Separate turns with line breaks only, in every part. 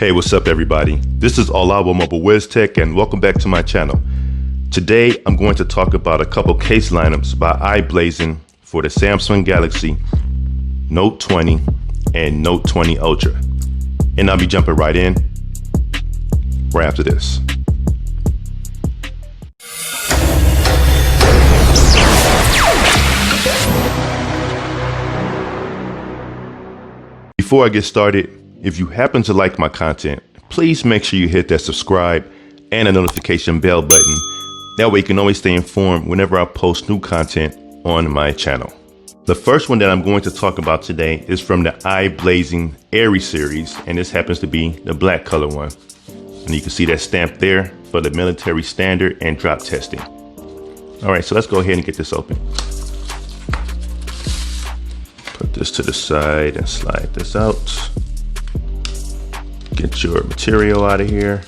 Hey, what's up everybody? This is Olavo Mobile WizTech and welcome back to my channel. Today I'm going to talk about a couple case lineups by iBlason for the Samsung Galaxy Note 20 and Note 20 Ultra. And I'll be jumping right in right after this. Before I get started, if you happen to like my content, please make sure you hit that subscribe and the notification bell button. That way you can always stay informed whenever I post new content on my channel. The first one that I'm going to talk about today is from the iBlason Airy series, and this happens to be the black color one. And you can see that stamp there for the military standard and drop testing. All right, so let's go ahead and get this open. Put this to the side and slide this out. Get your material out of here.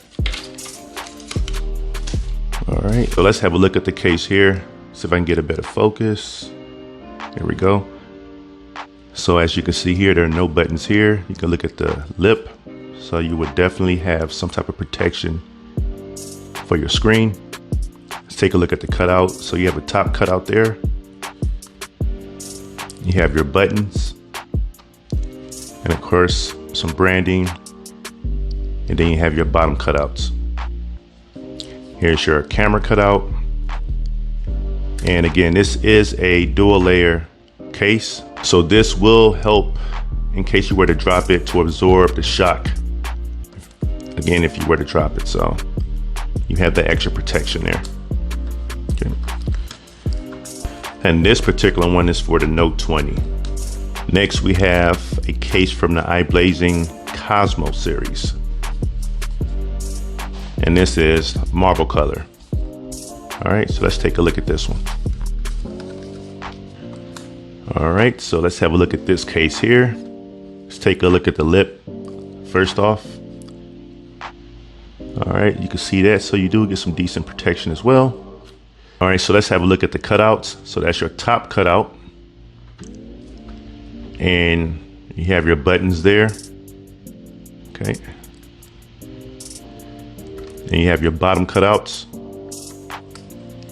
All right, so let's have a look at the case here. See if I can get a better focus. Here we go. So as you can see here, there are no buttons here. You can look at the lip. So you would definitely have some type of protection for your screen. Let's take a look at the cutout. So you have a top cutout there. You have your buttons. And of course, some branding. And then you have your bottom cutouts. Here's your camera cutout. And again, this is a dual layer case. So this will help in case you were to drop it to absorb the shock. Again, if you were to drop it. So you have the extra protection there. Okay. And this particular one is for the Note 20. Next, we have a case from the iBlason Cosmo Series. And this is marble color. All right, so let's take a look at this one. All right, so let's have a look at this case here. Let's take a look at the lip first off. All right, you can see that. So you do get some decent protection as well. All right, so let's have a look at the cutouts. So that's your top cutout. And you have your buttons there. Okay. And you have your bottom cutouts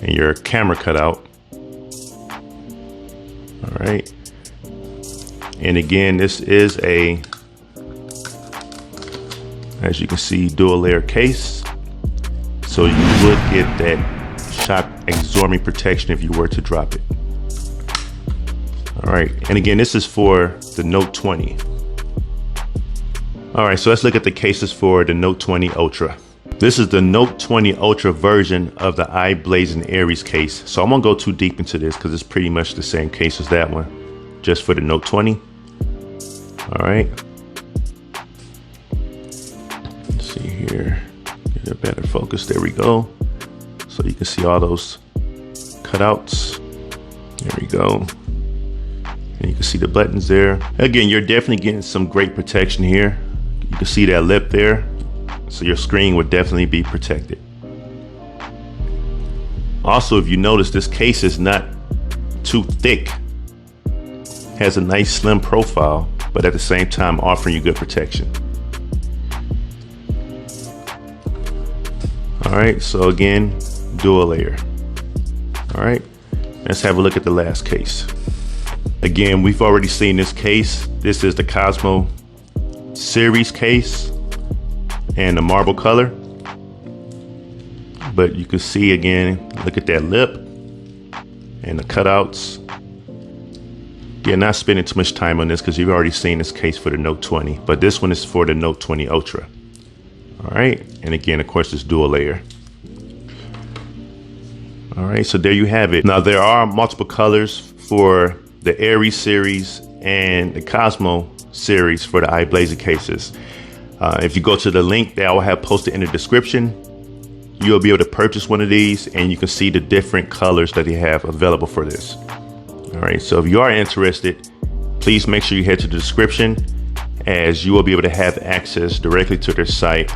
and your camera cutout. All right. And again, this is a, as you can see, dual layer case. So you would get that shock absorbing protection if you were to drop it. All right. And again, this is for the Note 20. All right. So let's look at the cases for the Note 20 Ultra. This is the Note 20 Ultra version of the iBlason Aries case. So I won't go too deep into this because it's pretty much the same case as that one, just for the Note 20. All right. Let's see here. Get a better focus. There we go. So you can see all those cutouts. There we go. And you can see the buttons there. Again, you're definitely getting some great protection here. You can see that lip there. So your screen would definitely be protected. Also, if you notice, this case is not too thick. Has a nice slim profile, but at the same time offering you good protection. All right, so again, dual layer. All right, let's have a look at the last case. Again, we've already seen this case. This is the Cosmo Series case and the marble color. But you can see again, look at that lip and the cutouts. Yeah, not spending too much time on this because you've already seen this case for the Note 20, but this one is for the Note 20 Ultra. All right, and again, of course, it's dual layer. All right, so there you have it. Now there are multiple colors for the Airy series and the Cosmo series for the iBlason cases. If you go to the link that I will have posted in the description, you'll be able to purchase one of these and you can see the different colors that they have available for this. All right, so if you are interested, please make sure you head to the description, as you will be able to have access directly to their site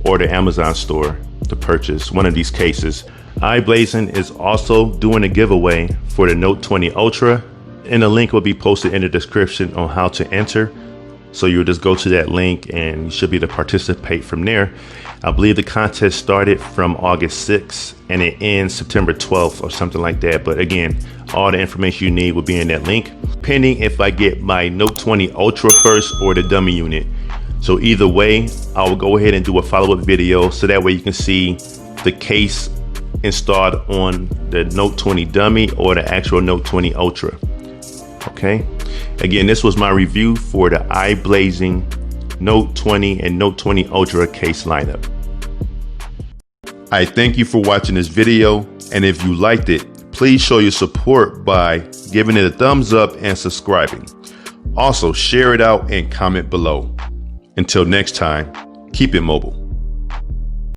or the Amazon store to purchase one of these cases. iBlason is also doing a giveaway for the Note 20 Ultra, and the link will be posted in the description on how to enter. So you'll just go to that link and you should be able to participate from there. I believe the contest started from August 6th and it ends September 12th or something like that. But again, all the information you need will be in that link, pending if I get my Note 20 Ultra first or the dummy unit. So either way, I will go ahead and do a follow-up video so that way you can see the case installed on the Note 20 dummy or the actual Note 20 Ultra. Okay, again, this was my review for the iBlason Note 20 and Note 20 Ultra case lineup. I thank you for watching this video, and if you liked it, please show your support by giving it a thumbs up and subscribing. Also, share it out and comment below. Until next time, keep it mobile.